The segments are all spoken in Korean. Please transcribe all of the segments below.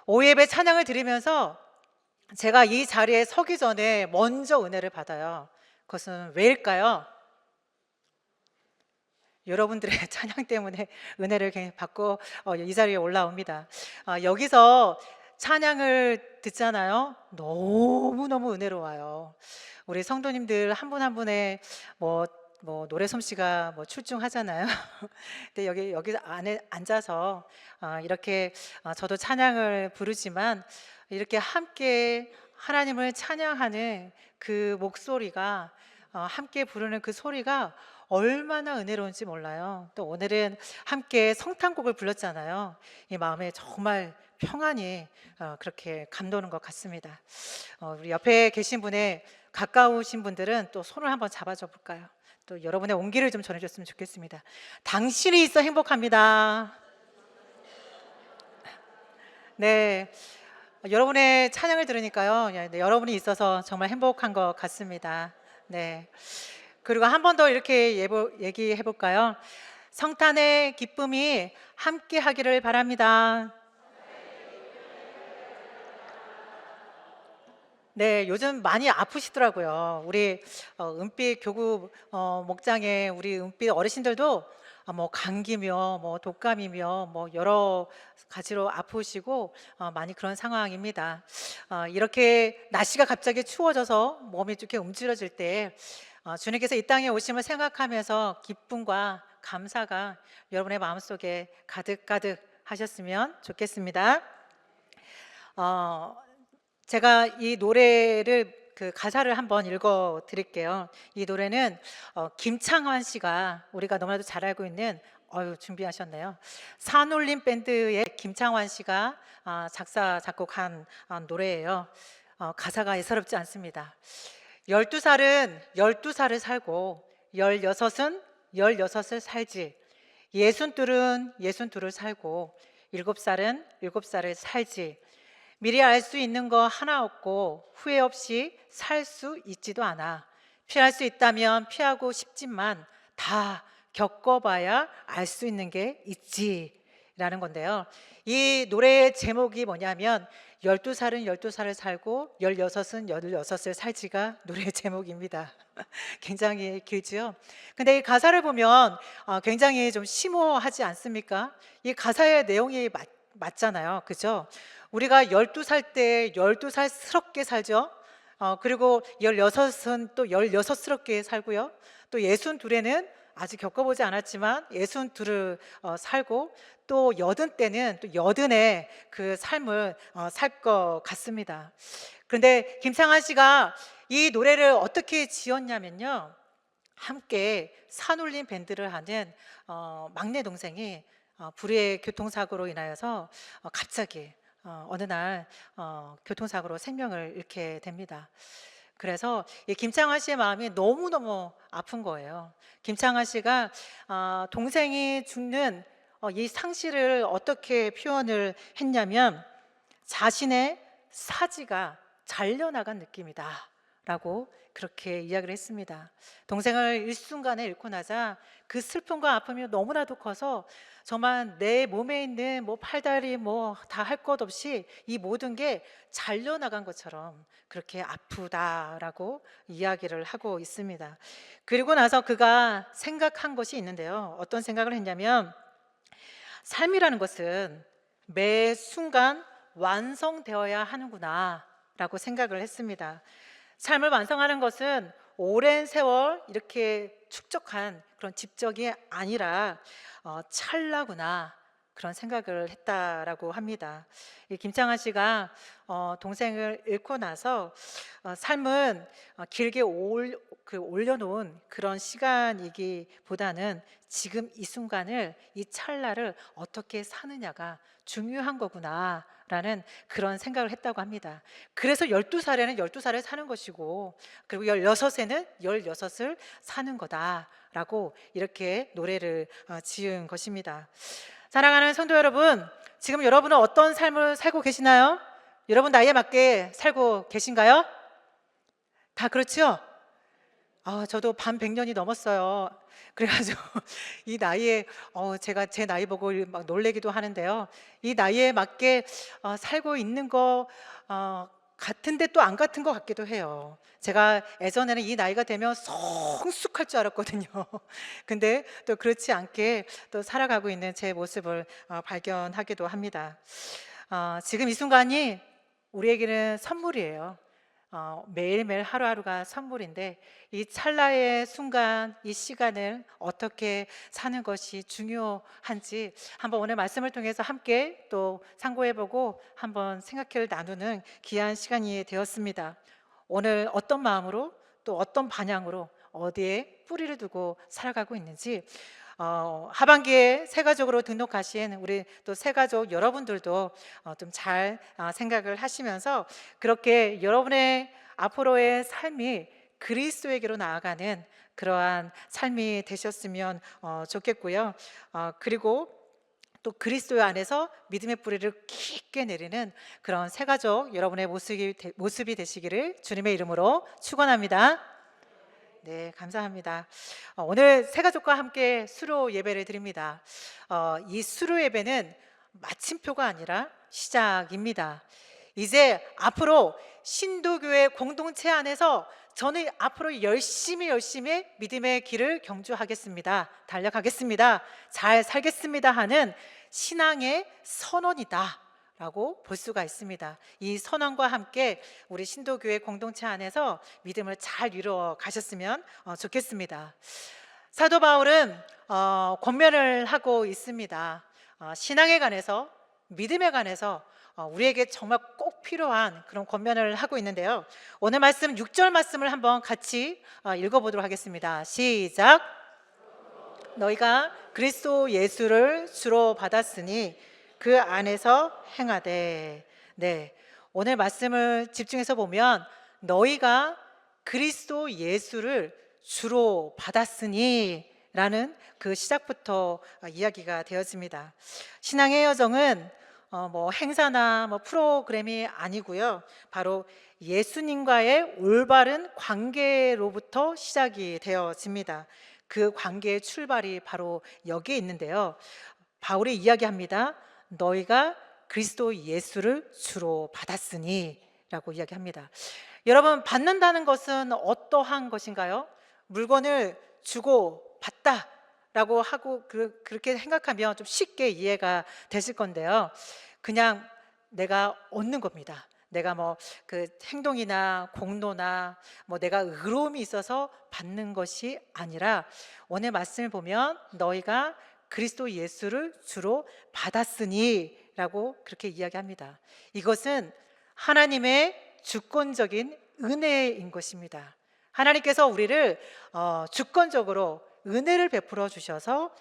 오예배 찬양을 드리면서 제가 이 자리에 서기 전에 먼저 은혜를 받아요. 그것은 왜일까요? 여러분들의 찬양 때문에 은혜를 받고 이 자리에 올라옵니다. 여기서 찬양을 듣잖아요. 너무너무 은혜로워요. 우리 성도님들 한 분 한 분의 뭐, 노래 솜씨가 출중하잖아요. 근데 여기 안에 앉아서 이렇게 저도 찬양을 부르지만 이렇게 함께 하나님을 찬양하는 그 목소리가 함께 부르는 그 소리가 얼마나 은혜로운지 몰라요. 또 오늘은 함께 성탄곡을 불렀잖아요. 이 마음에 정말 평안이 그렇게 감도는 것 같습니다. 우리 옆에 계신 분의 가까우신 분들은 또 손을 한번 잡아줘 볼까요? 또 여러분의 온기를 좀 전해줬으면 좋겠습니다. 당신이 있어 행복합니다. 네, 여러분의 찬양을 들으니까요, 네, 여러분이 있어서 정말 행복한 것 같습니다. 네. 그리고 한 번 더 이렇게 얘기해 볼까요? 성탄의 기쁨이 함께 하기를 바랍니다. 네, 요즘 많이 아프시더라고요. 우리 은빛 교구 목장에 우리 은빛 어르신들도 감기며 독감이며 여러 가지로 아프시고 많이 그런 상황입니다. 이렇게 날씨가 갑자기 추워져서 몸이 이렇게 움츠러질 때 주님께서 이 땅에 오심을 생각하면서 기쁨과 감사가 여러분의 마음속에 가득가득 하셨으면 좋겠습니다. 어, 제가 이 노래를 그 가사를 한번 읽어 드릴게요. 이 노래는 김창완 씨가 우리가 너무나도 잘 알고 있는 준비하셨네요. 산울림 밴드의 김창완 씨가 작사 작곡한 노래예요. 가사가 예사롭지 않습니다. 12살은 12살을 살고 16은 16을 살지 62은 62를 살고 7살은 7살을 살지 미리 알 수 있는 거 하나 없고 후회 없이 살 수 있지도 않아. 피할 수 있다면 피하고 싶지만 다 겪어봐야 알 수 있는 게 있지 라는 건데요. 이 노래의 제목이 뭐냐면 12살은 12살을 살고 16은 16을 살지가 노래의 제목입니다. 굉장히 길지요. 근데 이 가사를 보면 굉장히 좀 심오하지 않습니까? 이 가사의 내용이 맞잖아요. 그죠? 우리가 12살 때 12살스럽게 살죠. 그리고 16은 또 16스럽게 살고요. 또 62에는 아직 겪어보지 않았지만 62를 살고 또 80 때는 또 80의 그 삶을 살 것 같습니다. 그런데 김창완 씨가 이 노래를 어떻게 지었냐면요. 함께 산울림 밴드를 하는 막내 동생이 불의의 교통사고로 인하여서 갑자기 어느 날 교통사고로 생명을 잃게 됩니다. 그래서 이 김창완 씨의 마음이 너무너무 아픈 거예요. 김창완 씨가 동생이 죽는 이 상실을 어떻게 표현을 했냐면 자신의 사지가 잘려나간 느낌이다 라고 그렇게 이야기를 했습니다. 동생을 일순간에 잃고 나자 그 슬픔과 아픔이 너무나도 커서 정말 내 몸에 있는 팔다리 다 할 것 없이 이 모든 게 잘려나간 것처럼 그렇게 아프다라고 이야기를 하고 있습니다. 그리고 나서 그가 생각한 것이 있는데요. 어떤 생각을 했냐면 삶이라는 것은 매 순간 완성되어야 하는구나 라고 생각을 했습니다. 삶을 완성하는 것은 오랜 세월 이렇게 축적한 그런 집적이 아니라 찰나구나 그런 생각을 했다라고 합니다. 이 김창완 씨가 동생을 잃고 나서 삶은 길게 올려놓은 그런 시간이기보다는 지금 이 순간을 이 찰나를 어떻게 사느냐가 중요한 거구나 라는 그런 생각을 했다고 합니다. 그래서 12살에는 12살을 사는 것이고 그리고 16에는 16을 사는 거다라고 이렇게 노래를 지은 것입니다. 사랑하는 성도 여러분, 지금 여러분은 어떤 삶을 살고 계시나요? 여러분 나이에 맞게 살고 계신가요? 다 그렇죠? 저도 반백년이 넘었어요. 그래 가지고 이 나이에 제가 제 나이 보고 막 놀라기도 하는데요. 이 나이에 맞게 살고 있는 거 같은데 또 안 같은 것 같기도 해요. 제가 예전에는 이 나이가 되면 성숙할 줄 알았거든요. 근데 또 그렇지 않게 또 살아가고 있는 제 모습을 발견하기도 합니다. 지금 이 순간이 우리에게는 선물이에요. 매일매일 하루하루가 선물인데 이 찰나의 순간, 이 시간을 어떻게 사는 것이 중요한지 한번 오늘 말씀을 통해서 함께 또 상고해보고 한번 생각을 나누는 귀한 시간이 되었습니다. 오늘 어떤 마음으로 또 어떤 방향으로 어디에 뿌리를 두고 살아가고 있는지 하반기에 새가족으로 등록하신 우리 또 새가족 여러분들도 좀 잘 생각을 하시면서 그렇게 여러분의 앞으로의 삶이 그리스도에게로 나아가는 그러한 삶이 되셨으면 좋겠고요. 그리고 또 그리스도 안에서 믿음의 뿌리를 깊게 내리는 그런 새가족 여러분의 모습이 되시기를 주님의 이름으로 축원합니다. 네, 감사합니다. 오늘 새가족과 함께 수로 예배를 드립니다. 이 수로 예배는 마침표가 아니라 시작입니다. 이제 앞으로 신도교회 공동체 안에서 저는 앞으로 열심히 믿음의 길을 경주하겠습니다. 달려가겠습니다. 잘 살겠습니다 하는 신앙의 선언이다 라고 볼 수가 있습니다. 이 선언과 함께 우리 신도교회 공동체 안에서 믿음을 잘 이루어 가셨으면 좋겠습니다. 사도 바울은 권면을 하고 있습니다. 신앙에 관해서, 믿음에 관해서 우리에게 정말 꼭 필요한 그런 권면을 하고 있는데요. 오늘 말씀 6절 말씀을 한번 같이 읽어보도록 하겠습니다. 시작. 너희가 그리스도 예수를 주로 받았으니 그 안에서 행하되. 네, 오늘 말씀을 집중해서 보면 너희가 그리스도 예수를 주로 받았으니 라는 그 시작부터 이야기가 되어집니다. 신앙의 여정은 뭐 행사나 뭐 프로그램이 아니고요, 바로 예수님과의 올바른 관계로부터 시작이 되어집니다. 그 관계의 출발이 바로 여기에 있는데요. 바울이 이야기합니다. 너희가 그리스도 예수를 주로 받았으니 라고 이야기합니다. 여러분, 받는다는 것은 어떠한 것인가요? 물건을 주고 받다 라고 하고 그렇게 생각하면 좀 쉽게 이해가 되실 건데요. 그냥 내가 얻는 겁니다. 내가 뭐 그 행동이나 공로나 뭐 내가 의로움이 있어서 받는 것이 아니라 오늘 말씀을 보면 너희가 그리스도 예수를 주로 받았으니 라고 그렇게 이야기합니다. 이것은 하나님의 주권적인 은혜인 것입니다. 하나님께서 우리를 주권적으로 은혜를 베풀어 주셔서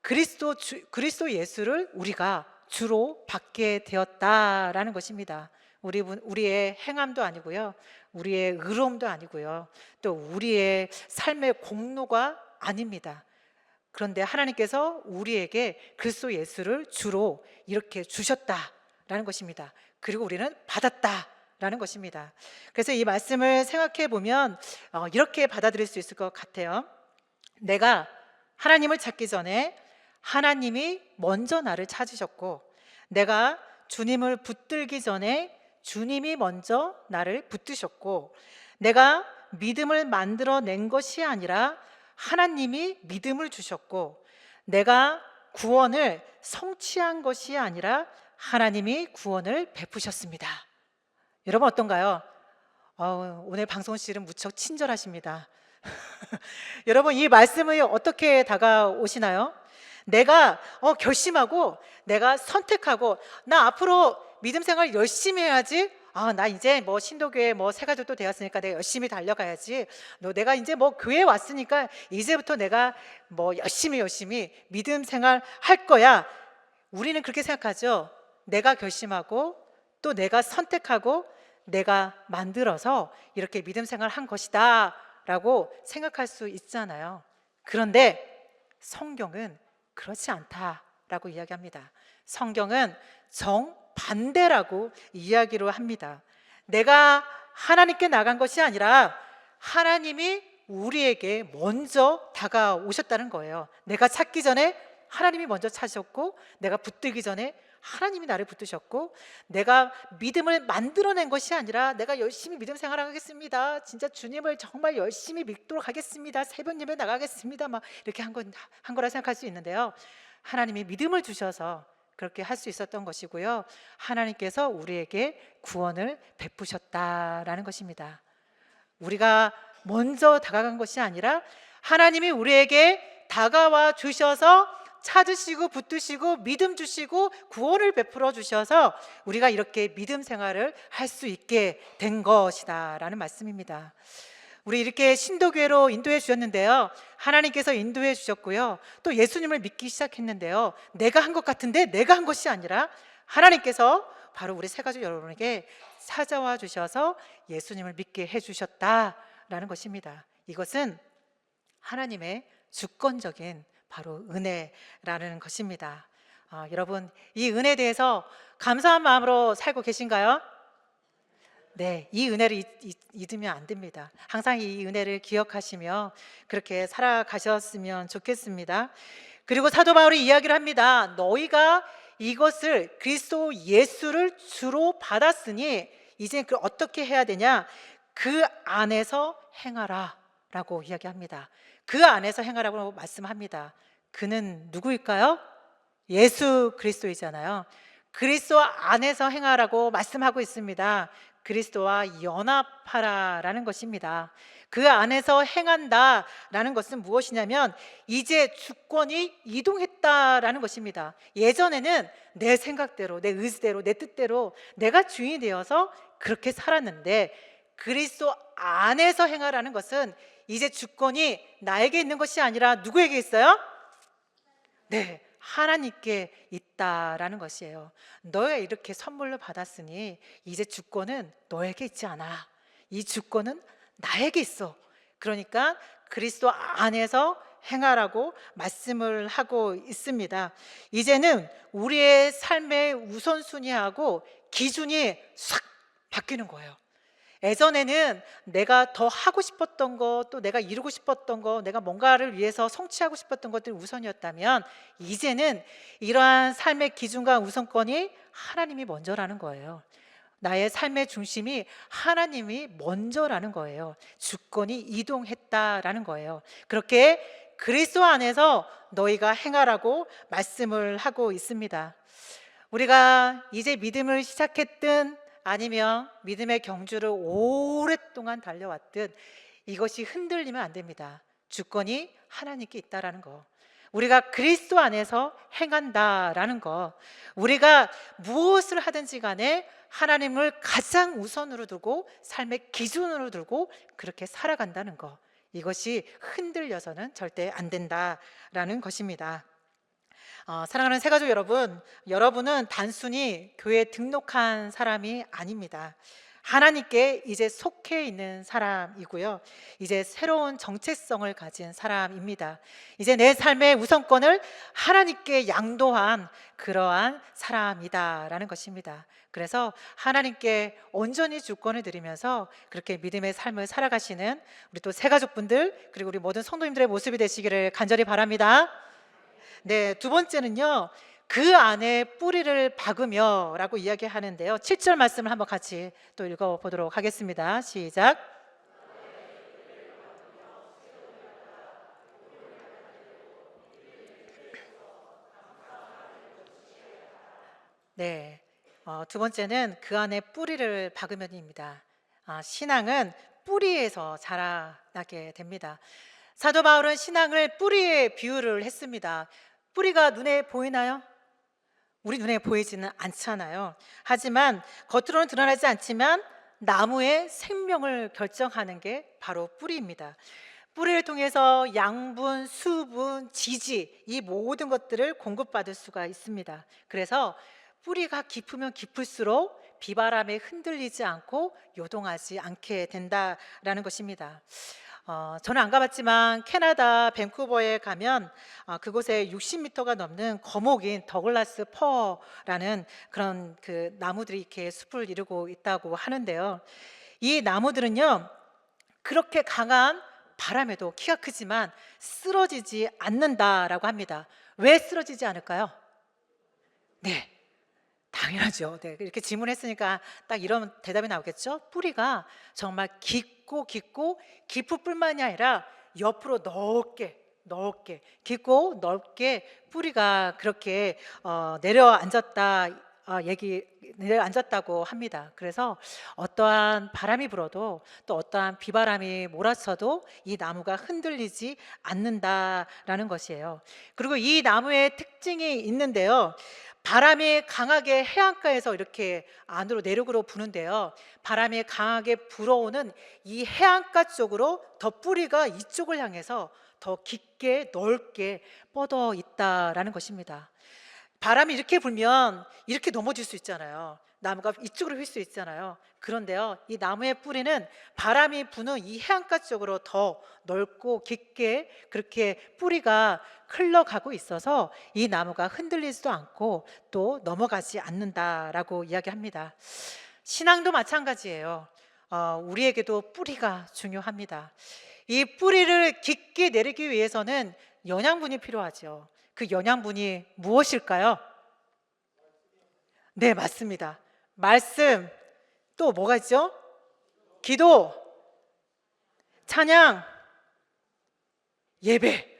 그리스도 예수를 우리가 주로 받게 되었다라는 것입니다. 우리의 행함도 아니고요, 우리의 의로움도 아니고요, 또 우리의 삶의 공로가 아닙니다. 그런데 하나님께서 우리에게 그리스도 예수를 주로 이렇게 주셨다라는 것입니다. 그리고 우리는 받았다라는 것입니다. 그래서 이 말씀을 생각해 보면 이렇게 받아들일 수 있을 것 같아요. 내가 하나님을 찾기 전에 하나님이 먼저 나를 찾으셨고, 내가 주님을 붙들기 전에 주님이 먼저 나를 붙드셨고, 내가 믿음을 만들어낸 것이 아니라 하나님이 믿음을 주셨고, 내가 구원을 성취한 것이 아니라 하나님이 구원을 베푸셨습니다. 여러분 어떤가요? 오늘 방송실은 무척 친절하십니다. 여러분, 이 말씀이 어떻게 다가오시나요? 내가 결심하고 내가 선택하고 나 앞으로 믿음 생활 열심히 해야지. 나 이제 뭐 신도교회 뭐 새가족도 되었으니까 내가 열심히 달려가야지. 내가 이제 뭐 교회 왔으니까 이제부터 내가 뭐 열심히 믿음 생활 할 거야. 우리는 그렇게 생각하죠. 내가 결심하고 또 내가 선택하고 내가 만들어서 이렇게 믿음 생활 한 것이다 라고 생각할 수 있잖아요. 그런데 성경은 그렇지 않다라고 이야기합니다. 성경은 정반대라고 이야기로 합니다. 내가 하나님께 나간 것이 아니라 하나님이 우리에게 먼저 다가오셨다는 거예요. 내가 찾기 전에 하나님이 먼저 찾으셨고, 내가 붙들기 전에 하나님이 나를 붙드셨고, 내가 믿음을 만들어낸 것이 아니라 내가 열심히 믿음 생활하겠습니다, 진짜 주님을 정말 열심히 믿도록 하겠습니다, 새벽 예배 나가겠습니다, 막 이렇게 한 거라 생각할 수 있는데요, 하나님이 믿음을 주셔서 그렇게 할 수 있었던 것이고요, 하나님께서 우리에게 구원을 베푸셨다라는 것입니다. 우리가 먼저 다가간 것이 아니라 하나님이 우리에게 다가와 주셔서 찾으시고 붙드시고 믿음 주시고 구원을 베풀어 주셔서 우리가 이렇게 믿음 생활을 할 수 있게 된 것이다 라는 말씀입니다. 우리 이렇게 신도교회로 인도해 주셨는데요, 하나님께서 인도해 주셨고요, 또 예수님을 믿기 시작했는데요, 내가 한 것 같은데 내가 한 것이 아니라 하나님께서 바로 우리 새가족 여러분에게 찾아와 주셔서 예수님을 믿게 해주셨다라는 것입니다. 이것은 하나님의 주권적인 바로 은혜라는 것입니다. 여러분, 이 은혜에 대해서 감사한 마음으로 살고 계신가요? 네, 이 은혜를 잊으면 안 됩니다. 항상 이 은혜를 기억하시며 그렇게 살아가셨으면 좋겠습니다. 그리고 사도 바울이 이야기를 합니다. 너희가 이것을 그리스도 예수를 주로 받았으니 이제 그 어떻게 해야 되냐? 그 안에서 행하라 라고 이야기합니다. 그 안에서 행하라고 말씀합니다. 그는 누구일까요? 예수 그리스도이잖아요. 그리스도 안에서 행하라고 말씀하고 있습니다. 그리스도와 연합하라라는 것입니다. 그 안에서 행한다라는 것은 무엇이냐면 이제 주권이 이동했다라는 것입니다. 예전에는 내 생각대로, 내 의지대로, 내 뜻대로 내가 주인이 되어서 그렇게 살았는데, 그리스도 안에서 행하라는 것은 이제 주권이 나에게 있는 것이 아니라 누구에게 있어요? 네, 하나님께 있다라는 것이에요. 너가 이렇게 선물로 받았으니 이제 주권은 너에게 있지 않아. 이 주권은 나에게 있어. 그러니까 그리스도 안에서 행하라고 말씀을 하고 있습니다. 이제는 우리의 삶의 우선순위하고 기준이 싹 바뀌는 거예요. 예전에는 내가 더 하고 싶었던 것, 또 내가 이루고 싶었던 것, 내가 뭔가를 위해서 성취하고 싶었던 것들이 우선이었다면, 이제는 이러한 삶의 기준과 우선권이 하나님이 먼저라는 거예요. 나의 삶의 중심이 하나님이 먼저라는 거예요. 주권이 이동했다라는 거예요. 그렇게 그리스도 안에서 너희가 행하라고 말씀을 하고 있습니다. 우리가 이제 믿음을 시작했든 아니면 믿음의 경주를 오랫동안 달려왔듯 이것이 흔들리면 안 됩니다. 주권이 하나님께 있다라는 거, 우리가 그리스도 안에서 행한다라는 거, 우리가 무엇을 하든지 간에 하나님을 가장 우선으로 두고 삶의 기준으로 두고 그렇게 살아간다는 거, 이것이 흔들려서는 절대 안 된다라는 것입니다. 사랑하는 새가족 여러분, 여러분은 단순히 교회에 등록한 사람이 아닙니다. 하나님께 이제 속해 있는 사람이고요, 이제 새로운 정체성을 가진 사람입니다. 이제 내 삶의 우선권을 하나님께 양도한 그러한 사람이다라는 것입니다. 그래서 하나님께 온전히 주권을 드리면서 그렇게 믿음의 삶을 살아가시는 우리 또 새가족분들, 그리고 우리 모든 성도님들의 모습이 되시기를 간절히 바랍니다. 네, 두 번째는요, 그 안에 뿌리를 박으며 라고 이야기하는데요, 7절 말씀을 한번 같이 또 읽어보도록 하겠습니다. 시작. 네, 두 번째는 그 안에 뿌리를 박으면입니다. 신앙은 뿌리에서 자라나게 됩니다. 사도 바울은 신앙을 뿌리에 비유를 했습니다. 뿌리가 눈에 보이나요? 우리 눈에 보이지는 않잖아요. 하지만 겉으로는 드러나지 않지만 나무의 생명을 결정하는 게 바로 뿌리입니다. 뿌리를 통해서 양분, 수분, 지지, 이 모든 것들을 공급받을 수가 있습니다. 그래서 뿌리가 깊으면 깊을수록 비바람에 흔들리지 않고 요동하지 않게 된다라는 것입니다. 저는 안 가봤지만 캐나다 밴쿠버에 가면 그곳에 60m가 넘는 거목인 더글라스 퍼라는 그런 그 나무들이 이렇게 숲을 이루고 있다고 하는데요, 이 나무들은요 그렇게 강한 바람에도 키가 크지만 쓰러지지 않는다라고 합니다. 왜 쓰러지지 않을까요? 네, 당연하죠. 네, 이렇게 질문했으니까 딱 이런 대답이 나오겠죠. 뿌리가 정말 깊고 깊을 뿐만이 아니라 옆으로 넓게 깊고 넓게 뿌리가 그렇게 내려앉았다, 얘기 내려앉았다고 합니다. 그래서 어떠한 바람이 불어도 또 어떠한 비바람이 몰아쳐도 이 나무가 흔들리지 않는다라는 것이에요. 그리고 이 나무의 특징이 있는데요. 바람이 강하게 해안가에서 이렇게 안으로 내륙으로 부는데요. 바람이 강하게 불어오는 이 해안가 쪽으로 더 뿌리가 이쪽을 향해서 더 깊게 넓게 뻗어 있다라는 것입니다. 바람이 이렇게 불면 이렇게 넘어질 수 있잖아요. 나무가 이쪽으로 휠 수 있잖아요. 그런데요, 이 나무의 뿌리는 바람이 부는 이 해안가 쪽으로 더 넓고 깊게 그렇게 뿌리가 흘러가고 있어서 이 나무가 흔들리지도 않고 또 넘어가지 않는다라고 이야기합니다. 신앙도 마찬가지예요. 우리에게도 뿌리가 중요합니다. 이 뿌리를 깊게 내리기 위해서는 영양분이 필요하죠. 그 영양분이 무엇일까요? 네, 맞습니다. 말씀, 또 뭐가 있죠? 기도, 찬양, 예배.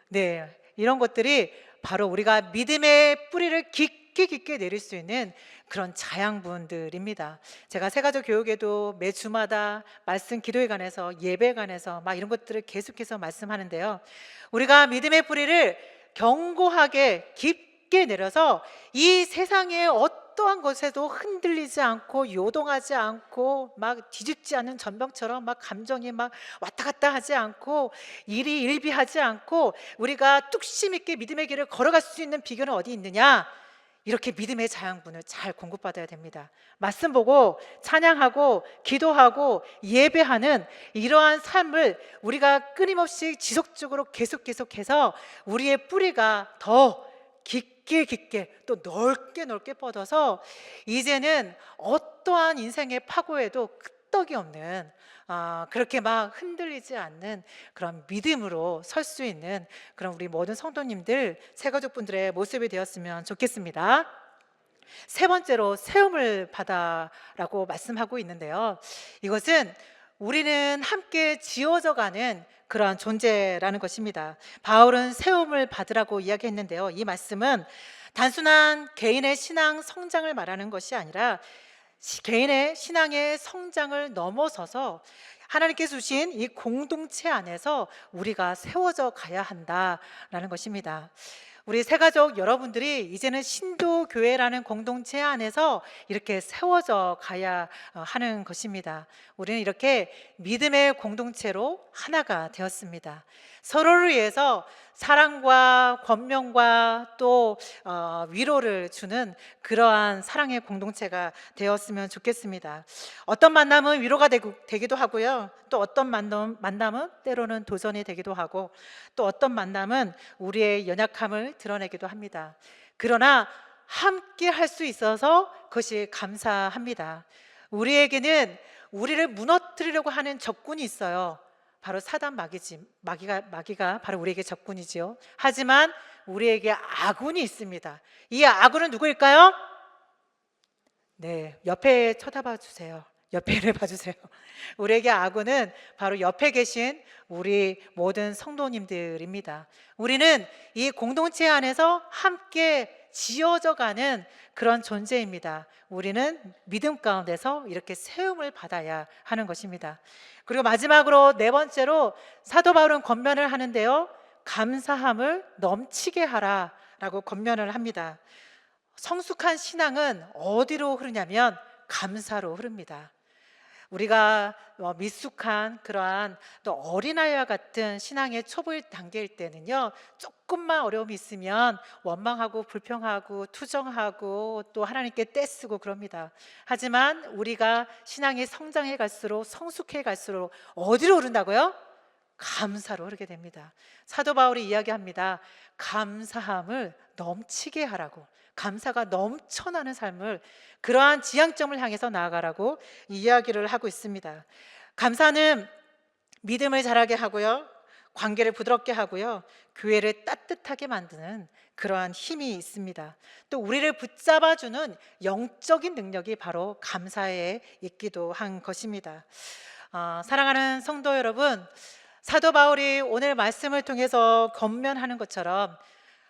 네, 이런 것들이 바로 우리가 믿음의 뿌리를 깊게 내릴 수 있는 그런 자양분들입니다. 제가 새가족 교육에도 매 주마다 말씀 기도에 관해서 예배에 관해서 막 이런 것들을 계속해서 말씀하는데요. 우리가 믿음의 뿌리를 견고하게 깊게 내려서 이 세상의 어떠한 것에도 흔들리지 않고 요동하지 않고 막 뒤집지 않는 전병처럼 막 감정이 막 왔다 갔다 하지 않고 일이 일비하지 않고 우리가 뚝심 있게 믿음의 길을 걸어갈 수 있는 비결은 어디 있느냐? 이렇게 믿음의 자양분을 잘 공급받아야 됩니다. 말씀 보고 찬양하고 기도하고 예배하는 이러한 삶을 우리가 끊임없이 지속적으로 계속해서 우리의 뿌리가 더 깊게 또 넓게 뻗어서 이제는 어떠한 인생의 파고에도 끄떡이 없는 그렇게 막 흔들리지 않는 그런 믿음으로 설 수 있는 그런 우리 모든 성도님들 새가족분들의 모습이 되었으면 좋겠습니다. 세 번째로 세움을 받아라고 말씀하고 있는데요. 이것은 우리는 함께 지어져 가는 그러한 존재라는 것입니다. 바울은 세움을 받으라고 이야기했는데요. 이 말씀은 단순한 개인의 신앙 성장을 말하는 것이 아니라 개인의 신앙의 성장을 넘어서서 하나님께서 주신 이 공동체 안에서 우리가 세워져 가야 한다라는 것입니다. 우리 새가족 여러분들이 이제는 신도교회라는 공동체 안에서 이렇게 세워져 가야 하는 것입니다. 우리는 이렇게 믿음의 공동체로 하나가 되었습니다. 서로를 위해서 사랑과 권면과 또 위로를 주는 그러한 사랑의 공동체가 되었으면 좋겠습니다. 어떤 만남은 위로가 되기도 하고요. 또 어떤 만남은 때로는 도전이 되기도 하고 또 어떤 만남은 우리의 연약함을 드러내기도 합니다. 그러나 함께 할 수 있어서 그것이 감사합니다. 우리에게는 우리를 무너뜨리려고 하는 적군이 있어요. 바로 사단 마귀가 바로 우리에게 적군이지요. 하지만 우리에게 아군이 있습니다. 이 아군은 누구일까요? 네, 옆에 쳐다봐 주세요. 옆에를 봐주세요. 우리에게 아군은 바로 옆에 계신 우리 모든 성도님들입니다. 우리는 이 공동체 안에서 함께 지어져 가는 그런 존재입니다. 우리는 믿음 가운데서 이렇게 세움을 받아야 하는 것입니다. 그리고 마지막으로 네 번째로 사도 바울은 권면을 하는데요. 감사함을 넘치게 하라라고 권면을 합니다. 성숙한 신앙은 어디로 흐르냐면 감사로 흐릅니다. 우리가 미숙한 그러한 또 어린아이와 같은 신앙의 초보 단계일 때는요, 조금만 어려움이 있으면 원망하고 불평하고 투정하고 또 하나님께 떼쓰고 그럽니다. 하지만 우리가 신앙이 성장해 갈수록 성숙해 갈수록 어디로 흐른다고요? 감사로 흐르게 됩니다. 사도 바울이 이야기합니다. 감사함을 넘치게 하라고, 감사가 넘쳐나는 삶을, 그러한 지향점을 향해서 나아가라고 이야기를 하고 있습니다. 감사는 믿음을 자라게 하고요, 관계를 부드럽게 하고요, 교회를 따뜻하게 만드는 그러한 힘이 있습니다. 또 우리를 붙잡아주는 영적인 능력이 바로 감사에 있기도 한 것입니다. 사랑하는 성도 여러분, 사도 바울이 오늘 말씀을 통해서 권면하는 것처럼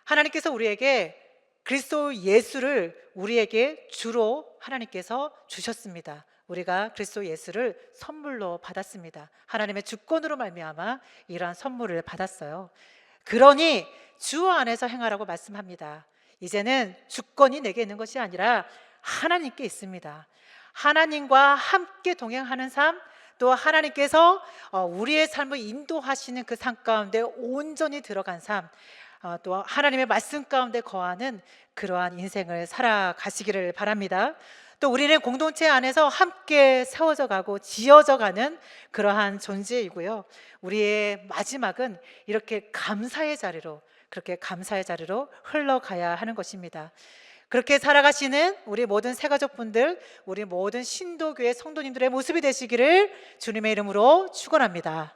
하나님께서 우리에게 그리스도 예수를 우리에게 주로 하나님께서 주셨습니다. 우리가 그리스도 예수를 선물로 받았습니다. 하나님의 주권으로 말미암아 이러한 선물을 받았어요. 그러니 주 안에서 행하라고 말씀합니다. 이제는 주권이 내게 있는 것이 아니라 하나님께 있습니다. 하나님과 함께 동행하는 삶, 또 하나님께서 우리의 삶을 인도하시는 그 삶 가운데 온전히 들어간 삶, 또 하나님의 말씀 가운데 거하는 그러한 인생을 살아가시기를 바랍니다. 또 우리는 공동체 안에서 함께 세워져 가고 지어져 가는 그러한 존재이고요, 우리의 마지막은 이렇게 감사의 자리로, 그렇게 감사의 자리로 흘러가야 하는 것입니다. 그렇게 살아가시는 우리 모든 새가족분들, 우리 모든 신도교회 성도님들의 모습이 되시기를 주님의 이름으로 축원합니다.